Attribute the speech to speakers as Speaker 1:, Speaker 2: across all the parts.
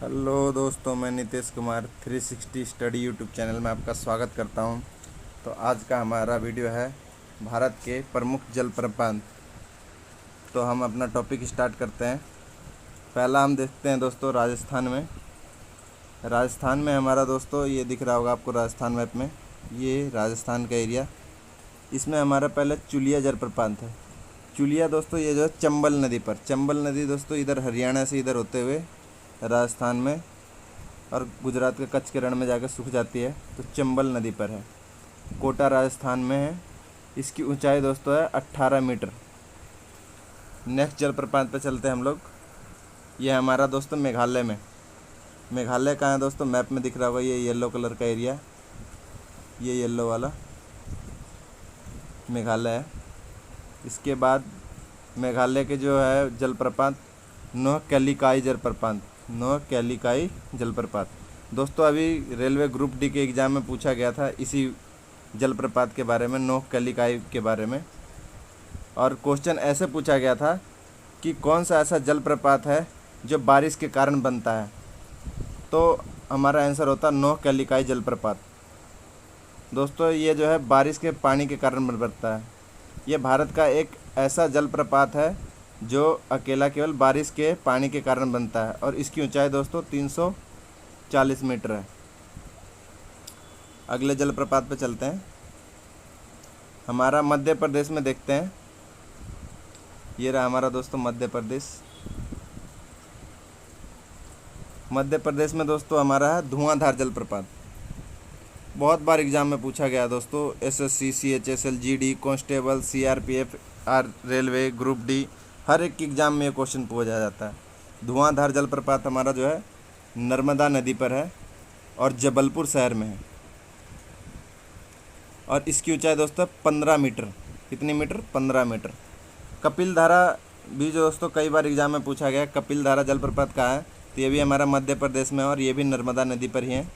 Speaker 1: Hello दोस्तों, मैं Nitesh Kumar 360 study YouTube channel में आपका स्वागत करता हूं। तो आज का हमारा वीडियो है भारत के प्रमुख जलप्रपात। तो हम अपना टॉपिक स्टार्ट करते हैं। पहला हम देखते हैं दोस्तों राजस्थान में हमारा दोस्तों ये दिख रहा होगा आपको राजस्थान मैप में, ये राजस्थान का एरिया। इसमें हमारा पहले चुलिया जलप्रपात है। चुलिया दोस्तों ये जो है चंबल नदी दोस्तों इधर हरियाणा से इधर होते हुए राजस्थान में और गुजरात के कच्छ के रण में जाकर सूख जाती है, तो चंबल नदी पर है। कोटा राजस्थान में है। इसकी ऊंचाई दोस्तों है 18 मीटर। नेक्स्ट जलप्रपात पे चलते हैं हम लोग। ये हमारा दोस्तों मेघालय कहाँ है दोस्तों, मैप में दिख रहा होगा, ये येलो कलर का एरिया, ये येलो वाला मेघालय है। इसके बाद मेघालय के जो है जलप्रपात नोह कैलिकाई जलप्रपात। दोस्तों अभी रेलवे ग्रुप डी के एग्ज़ाम में पूछा गया था इसी जलप्रपात के बारे में, नोह कैलिकाई के बारे में। और क्वेश्चन ऐसे पूछा गया था कि कौन सा ऐसा जलप्रपात है जो बारिश के कारण बनता है। तो हमारा आंसर होता नोह कैलिकाई जलप्रपात। दोस्तों ये जो है बारिश के पानी के कारण बनता है। ये भारत का एक ऐसा जलप्रपात है जो अकेला केवल बारिश के पानी के कारण बनता है और इसकी ऊंचाई दोस्तों 340 मीटर है। अगले जलप्रपात पे चलते हैं। हमारा मध्य प्रदेश में देखते हैं। ये रहा हमारा दोस्तों मध्य प्रदेश में दोस्तों हमारा है धुआंधार जलप्रपात। बहुत बार एग्जाम में पूछा गया दोस्तों, SSC, CHSL, GD, constable, CRPF, railway, group D, हर एक एग्ज़ाम में ये क्वेश्चन पूछा जाता है। धुआंधार जलप्रपात हमारा जो है नर्मदा नदी पर है और जबलपुर शहर में है और इसकी ऊंचाई दोस्तों 15 मीटर। कितनी मीटर? 15 मीटर। कपिलधारा भी जो दोस्तों कई बार एग्जाम में पूछा गया, कपिलधारा जलप्रपात कहाँ है, तो ये भी हमारा मध्य प्रदेश में है और ये भी नर्मदा नदी पर ही है।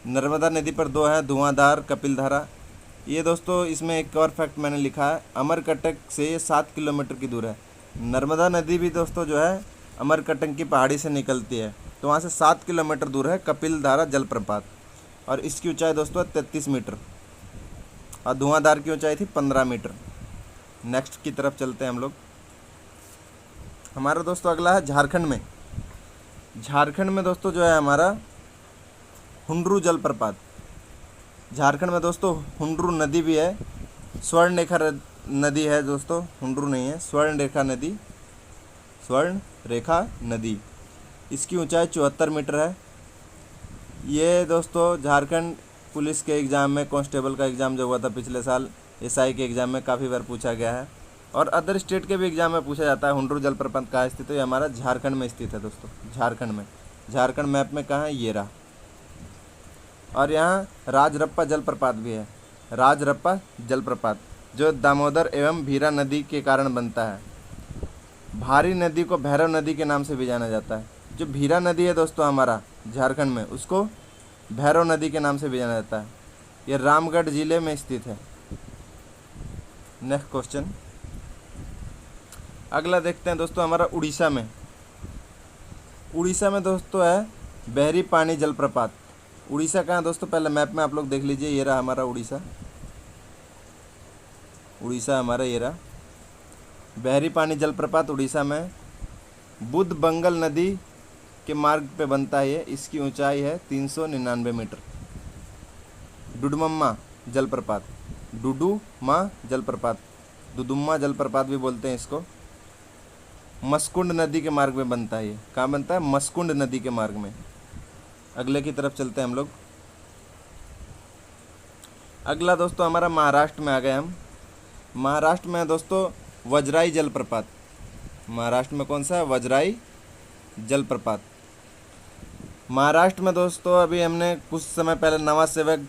Speaker 1: नर्मदा नदी पर दो है, धुआंधार, कपिलधारा। ये दोस्तों इसमें एक और फैक्ट मैंने लिखा है, अमरकंटक से ये 7 किलोमीटर की दूर है। नर्मदा नदी भी दोस्तों जो है अमरकंटक की पहाड़ी से निकलती है, तो वहाँ से 7 किलोमीटर दूर है कपिलधारा जलप्रपात और इसकी ऊंचाई दोस्तों 33 मीटर और धुआंधार की ऊंचाई थी 15 मीटर। नेक्स्ट की तरफ चलते हैं हम लोग। हमारा दोस्तों अगला है झारखंड में दोस्तों जो है हमारा हुंड्रू जलप्रपात। झारखंड में दोस्तों हुंड्रू नदी भी है, स्वर्णरेखा नदी है दोस्तों, हुंड्रू नहीं है, स्वर्णरेखा नदी। इसकी ऊंचाई 74 मीटर है। ये दोस्तों झारखंड पुलिस के एग्ज़ाम में, कांस्टेबल का एग्ज़ाम जो हुआ था पिछले साल, एसआई के एग्ज़ाम में काफ़ी बार पूछा गया है और अदर स्टेट के भी एग्ज़ाम में पूछा जाता है। हुंड्रू जलप्रपात कहाँ स्थित है? ये हमारा झारखंड में स्थित है दोस्तों, झारखंड मैप में कहाँ है? ये रहा। और यहाँ राजरप्पा जलप्रपात भी है, राजरप्पा जलप्रपात जो दामोदर एवं भीरा नदी के कारण बनता है। भारी नदी को भैरव नदी के नाम से भी जाना जाता है। जो भीरा नदी है दोस्तों हमारा झारखंड में, उसको भैरव नदी के नाम से भी जाना जाता है। ये रामगढ़ जिले में स्थित है। नेक्स्ट क्वेश्चन अगला देखते हैं दोस्तों हमारा उड़ीसा में दोस्तों है बहरी पानी जलप्रपात। उड़ीसा कहाँ है दोस्तों? पहले मैप में आप लोग देख लीजिए, ये रहा हमारा उड़ीसा हमारा, ये रहा बहरी पानी जलप्रपात उड़ीसा में। बुध बंगल नदी के मार्ग पे बनता है ये। इसकी ऊंचाई है 399 मीटर। डुडुम्मा जलप्रपात भी बोलते हैं इसको। मस्कुंड नदी के मार्ग में बनता है ये। कहाँ बनता है? मस्कुंड नदी के मार्ग में। अगले की तरफ चलते हैं हम लोग। अगला दोस्तों हमारा महाराष्ट्र में आ गए हम। महाराष्ट्र में दोस्तों वजराई जलप्रपात। महाराष्ट्र में कौन सा है? वजराई जलप्रपात। महाराष्ट्र में दोस्तों अभी हमने कुछ समय पहले नवा सेवक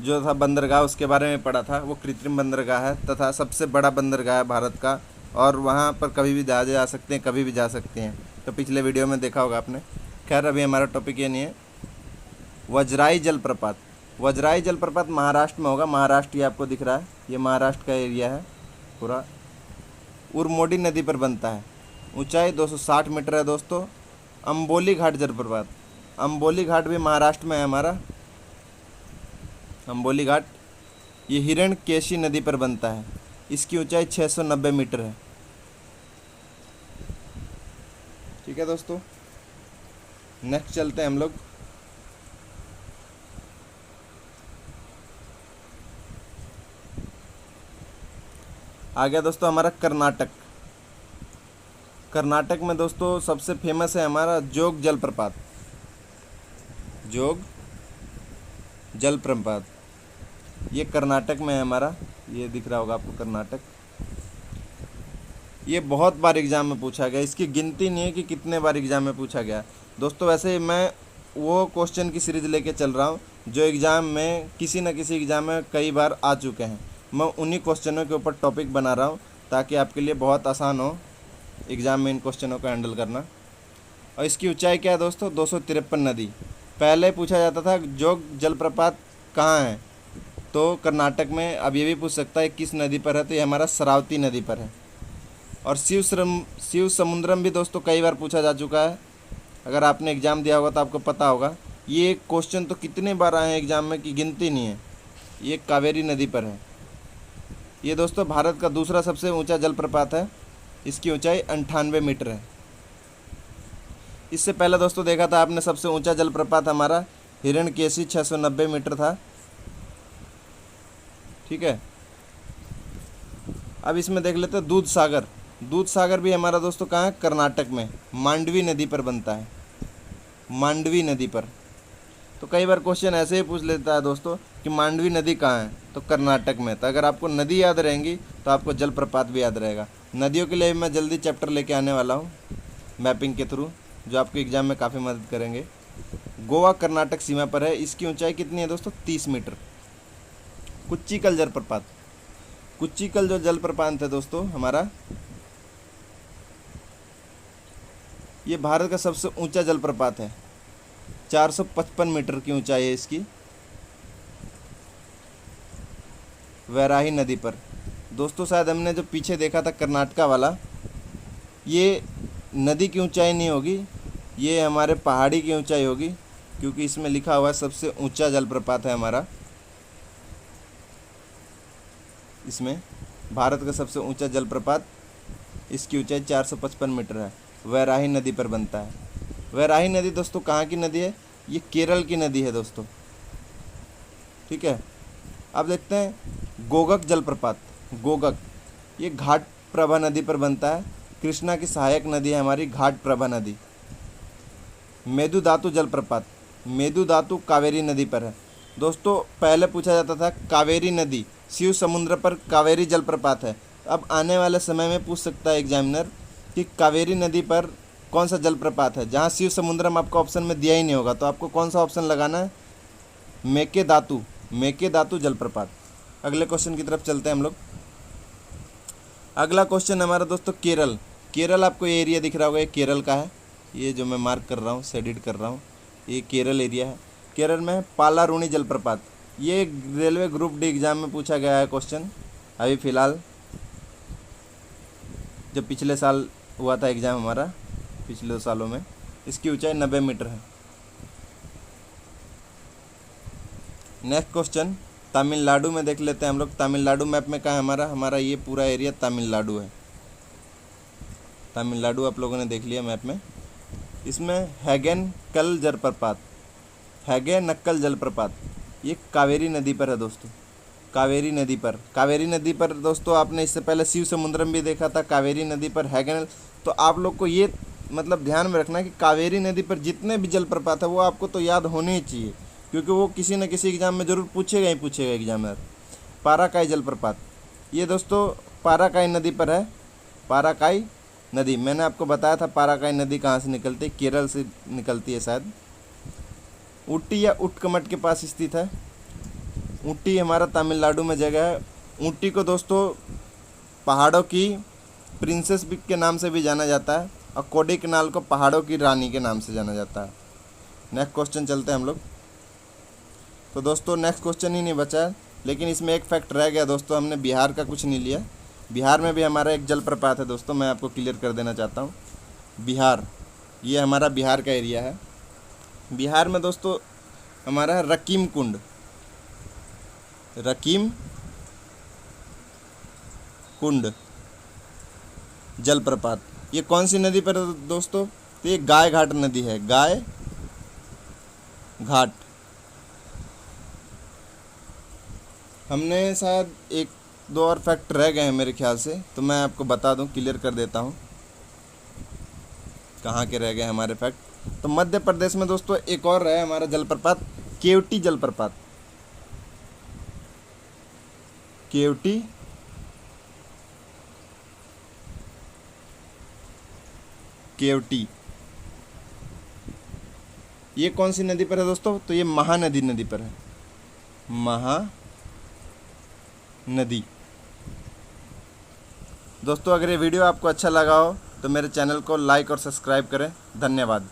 Speaker 1: जो था बंदरगाह, उसके बारे में पढ़ा था। वो कृत्रिम बंदरगाह है तथा सबसे बड़ा बंदरगाह है भारत का और वहाँ पर कभी भी जहाज़ें आ सकते हैं, कभी भी जा सकते हैं। तो पिछले वीडियो में देखा होगा आपने। खैर अभी हमारा टॉपिक ये नहीं है। वजराई जलप्रपात महाराष्ट्र में होगा। महाराष्ट्र ये आपको दिख रहा है, ये महाराष्ट्र का एरिया है पूरा। उरमोडी नदी पर बनता है। ऊंचाई 260 मीटर है दोस्तों अंबोली घाट जलप्रपात, अंबोली घाट भी महाराष्ट्र में है हमारा। अंबोली घाट ये हिरण्यकेशी नदी पर बनता है। इसकी ऊंचाई 690 मीटर है। ठीक है दोस्तों, नेक्स्ट चलते हैं हम लोग। आ गया दोस्तों हमारा कर्नाटक। कर्नाटक में दोस्तों सबसे फेमस है हमारा जोग जलप्रपात। जोग जलप्रपात ये कर्नाटक में है हमारा। ये दिख रहा होगा आपको कर्नाटक। ये बहुत बार एग्ज़ाम में पूछा गया, इसकी गिनती नहीं है कि कितने बार एग्ज़ाम में पूछा गया दोस्तों। वैसे मैं वो क्वेश्चन की सीरीज़ लेके चल रहा हूँ जो एग्ज़ाम में किसी न किसी एग्ज़ाम में कई बार आ चुके हैं। मैं उन्हीं क्वेश्चनों के ऊपर टॉपिक बना रहा हूँ ताकि आपके लिए बहुत आसान हो एग्ज़ाम में इन क्वेश्चनों को हैंडल करना। और इसकी ऊंचाई क्या है दोस्तों? 253 नदी। पहले पूछा जाता था जोग जलप्रपात कहाँ है, तो कर्नाटक में। अब ये भी पूछ सकता है किस नदी पर है, तो ये हमारा शरावती नदी पर है। और शिव समुद्रम भी दोस्तों कई बार पूछा जा चुका है। अगर आपने एग्ज़ाम दिया होगा तो आपको पता होगा। ये क्वेश्चन तो कितने बार आए हैं एग्ज़ाम में कि गिनती नहीं है। ये कावेरी नदी पर है। ये दोस्तों भारत का दूसरा सबसे ऊंचा जलप्रपात है। इसकी ऊंचाई 98 मीटर है। इससे पहले दोस्तों देखा था आपने सबसे ऊंचा जलप्रपात हमारा हिरण्यकेशी 690 मीटर था। ठीक है, अब इसमें देख लेते हैं दूध सागर। दूध सागर भी हमारा दोस्तों कहाँ है? कर्नाटक में मांडवी नदी पर बनता है। मांडवी नदी पर। तो कई बार क्वेश्चन ऐसे ही पूछ लेता है दोस्तों कि मांडवी नदी कहाँ है, तो कर्नाटक में। तो अगर आपको नदी याद रहेंगी तो आपको जलप्रपात भी याद रहेगा। नदियों के लिए मैं जल्दी चैप्टर लेके आने वाला हूँ मैपिंग के थ्रू, जो आपको एग्ज़ाम में काफ़ी मदद करेंगे। गोवा कर्नाटक सीमा पर है। इसकी ऊंचाई कितनी है दोस्तों? 30 मीटर। कुच्चीकल जलप्रपात। कुच्चीकल जो जलप्रपात है दोस्तों हमारा, ये भारत का सबसे ऊंचा जलप्रपात है। 455 मीटर की ऊंचाई है इसकी, वैराही नदी पर। दोस्तों शायद हमने जो पीछे देखा था कर्नाटका वाला, ये नदी की ऊंचाई नहीं होगी, ये हमारे पहाड़ी की ऊंचाई होगी, क्योंकि इसमें लिखा हुआ है सबसे ऊंचा जलप्रपात है हमारा। इसमें भारत का सबसे ऊंचा जलप्रपात, इसकी ऊंचाई 455 मीटर है। वैराही नदी पर बनता है। वैराही नदी दोस्तों कहाँ की नदी है? ये केरल की नदी है दोस्तों। ठीक है, अब देखते हैं गोगक जलप्रपात। गोगक ये घाट प्रभा नदी पर बनता है। कृष्णा की सहायक नदी है हमारी घाट प्रभा नदी। मेदुदातु जलप्रपात। मेदुदातु कावेरी नदी पर है दोस्तों। पहले पूछा जाता था कावेरी नदी, शिव समुद्र पर कावेरी जलप्रपात है। अब आने वाले समय में पूछ सकता है एग्जामिनर कि कावेरी नदी पर कौन सा जलप्रपात है। जहाँ शिव समुद्रम आपको ऑप्शन में दिया ही नहीं होगा, तो आपको कौन सा ऑप्शन लगाना है? मेकेदातु। मेकेदातु जलप्रपात। अगले क्वेश्चन की तरफ चलते हैं हम लोग। अगला क्वेश्चन हमारा दोस्तों केरल। केरल आपको ये एरिया दिख रहा होगा, ये केरल का है। ये जो मैं मार्क कर रहा हूँ, शेडिड कर रहा हूँ, ये केरल एरिया है। केरल में पालारुणी जलप्रपात। ये रेलवे ग्रुप डी एग्ज़ाम में पूछा गया है क्वेश्चन अभी फ़िलहाल, जो पिछले साल हुआ था एग्ज़ाम हमारा, पिछले 2 सालों में। इसकी ऊंचाई 90 मीटर है। नेक्स्ट क्वेश्चन तमिलनाडु में देख लेते हैं हम लोग। तमिलनाडु मैप में कहाँ है हमारा ये पूरा एरिया तमिलनाडु है। तमिलनाडु आप लोगों ने देख लिया मैप में। इसमें हैगेनकल जलप्रपात, हैगेनक्कल जलप्रपात, ये कावेरी नदी पर है दोस्तों। कावेरी नदी पर। कावेरी नदी पर दोस्तों आपने इससे पहले शिव समुद्रम भी देखा था। कावेरी नदी पर हैगेनल। तो आप लोग को ये मतलब ध्यान में रखना है कि कावेरी नदी पर जितने भी जलप्रपात है वो आपको तो याद होने ही चाहिए, क्योंकि वो किसी न किसी एग्ज़ाम में ज़रूर पूछेगा ही पूछेगा एग्जामिनर। पाराकाई जलप्रपात, ये दोस्तों पाराकाई नदी पर है। पाराकाई नदी, मैंने आपको बताया था पाराकाई नदी कहाँ से निकलती है, केरल से निकलती है शायद। ऊटी या उटकमट के पास स्थित है। ऊटी हमारा तमिलनाडु में जगह है। ऊटी को दोस्तों पहाड़ों की प्रिंसेस के नाम से भी जाना जाता है, और कोडाईकनाल को पहाड़ों की रानी के नाम से जाना जाता है। नेक्स्ट क्वेश्चन चलते हैं हम लोग। तो दोस्तों नेक्स्ट क्वेश्चन ही नहीं बचा है, लेकिन इसमें एक फैक्ट रह गया दोस्तों, हमने बिहार का कुछ नहीं लिया। बिहार में भी हमारा एक जलप्रपात है दोस्तों, मैं आपको क्लियर कर देना चाहता हूँ। बिहार ये हमारा बिहार का एरिया है। बिहार में दोस्तों हमारा है रकीम कुंड, रकीम कुंड जलप्रपात। ये कौन सी नदी पर है दोस्तों? तो ये गाय घाट नदी है, गाय घाट। हमने शायद एक दो और फैक्ट रह गए हैं मेरे ख्याल से, तो मैं आपको बता दूं, क्लियर कर देता हूं कहाँ के रह गए हमारे फैक्ट। तो मध्य प्रदेश में दोस्तों एक और है हमारा जलप्रपात, केवटी जलप्रपात। केवटी केवटी ये कौन सी नदी पर है दोस्तों? तो ये महानदी नदी पर है, महानदी। दोस्तों अगर ये वीडियो आपको अच्छा लगा हो तो मेरे चैनल को लाइक और सब्सक्राइब करें। धन्यवाद।